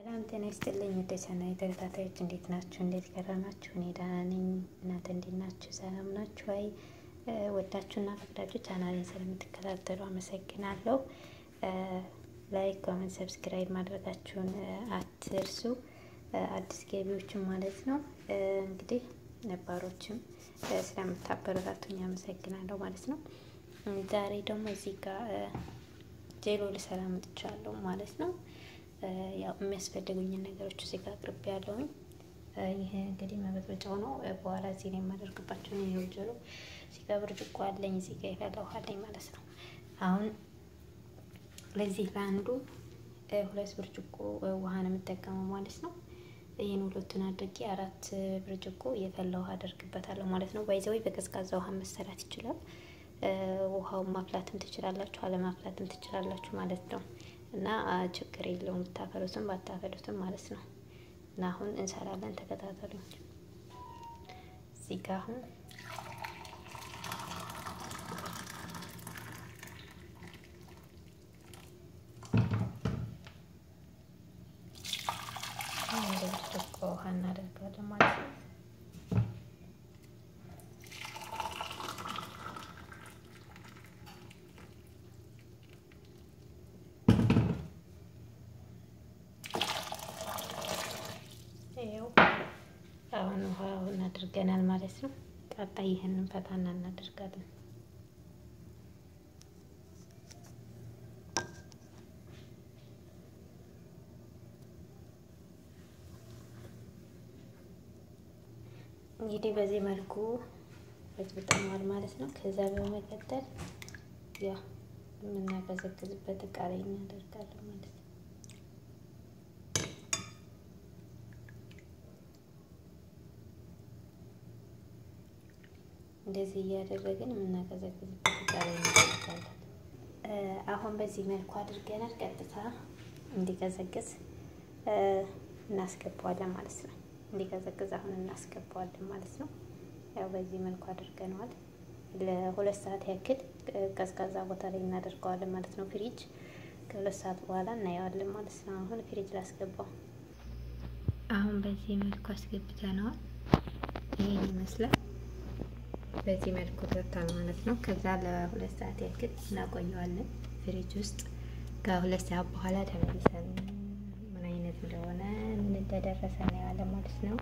ሰላም ጤና ይስጥልኝ ወደ ቻናሌ ተከታታዮች እንዴት ናችሁ? እንዴት ከረማችሁ? እኔ ደህና ነኝ። እናንተ እንዴት ናችሁ? ሰላም ናችሁ? አይ ወዳችሁና ፈቅዳችሁ ቻናሌን ስለምትከታተሉ አመሰግናለሁ። ላይክ፣ ኮሜንት፣ ሰብስክራይብ ማድረጋችሁን አትርሱ። አዲስ ገቢዎችም ማለት ነው። እንግዲህ ነባሮችም ስለምታበረታቱኝ አመሰግናለሁ ማለት ነው። ዛሬ ደግሞ እዚህ ጋር ጄሎ ልሰራ መጥቻለሁ ማለት ነው። ያው የሚያስፈልጉኝን ነገሮች እዚህ ጋር አቅርቤ ያለሁኝ። ይሄ እንግዲህ መበጥበጫው ነው። በኋላ እዚህ ላይ የማደርግባቸው ነው። ይሄው ጄሎ እዚህ ጋር ብርጭቆ አለኝ፣ እዚህ ጋር የፈላ ውሃ አለኝ ማለት ነው። አሁን ለዚህ ለአንዱ 2 ብርጭቆ ውሃ ነው የምጠቀመው ማለት ነው። ይሄን ሁለቱን አድርጌ 4 ብርጭቆ የፈላ ውሃ አደርግበታለሁ ማለት ነው። ባይዘው በቀዝቃዛ ውሃ መሰራት ይችላል። ውሃውን ማፍላትም ትችላላችሁ፣ አለማፍላትም ትችላላችሁ ማለት ነው። እና ችግር የለውም ብታፈሉትም ባታፈሉትም ማለት ነው። እና አሁን እንሰራለን፣ ተከታተሉኝ። እዚህ ጋር አሁን ብርጭቆ ውሃ እናደርጋለን ማለት ነው። አሁን ውሃውን አድርገናል ማለት ነው። ቀጣይ ይሄንን ፈታና እናደርጋለን። እንግዲህ በዚህ መልኩ በጥብጠናል ማለት ነው። ከዛ በመቀጠል ያው የምናቀዘቅዝበት እቃ ላይ እናደርጋለን ማለት ነው። እንደዚህ እያደረግን የምናቀዘቅዝበት እቃ ላይ እናደርጋለን። አሁን በዚህ መልኩ አድርገናል። ቀጥታ እንዲቀዘቅዝ እናስገባዋለን ማለት ነው። እንዲቀዘቅዝ አሁን እናስገባዋለን ማለት ነው። ያው በዚህ መልኩ አድርገነዋል። ለ2 ሰዓት ያክል ቀዝቃዛ ቦታ ላይ እናደርገዋለን ማለት ነው። ፍሪጅ ከ2 ሰዓት በኋላ እናየዋለን ማለት ነው። አሁን ፍሪጅ ላስገባው። አሁን በዚህ መልኩ አስገብተነዋል። ይሄን ይመስላል። በዚህ መልኩ ገብቷል ማለት ነው። ከዛ ለ2 ሰዓት ያክል እናቆየዋለን ፍሪጅ ውስጥ። ከ2 ሰዓት በኋላ ተመልሰን ምን አይነት እንደሆነ እንደደረሰ እናያለን ማለት ነው።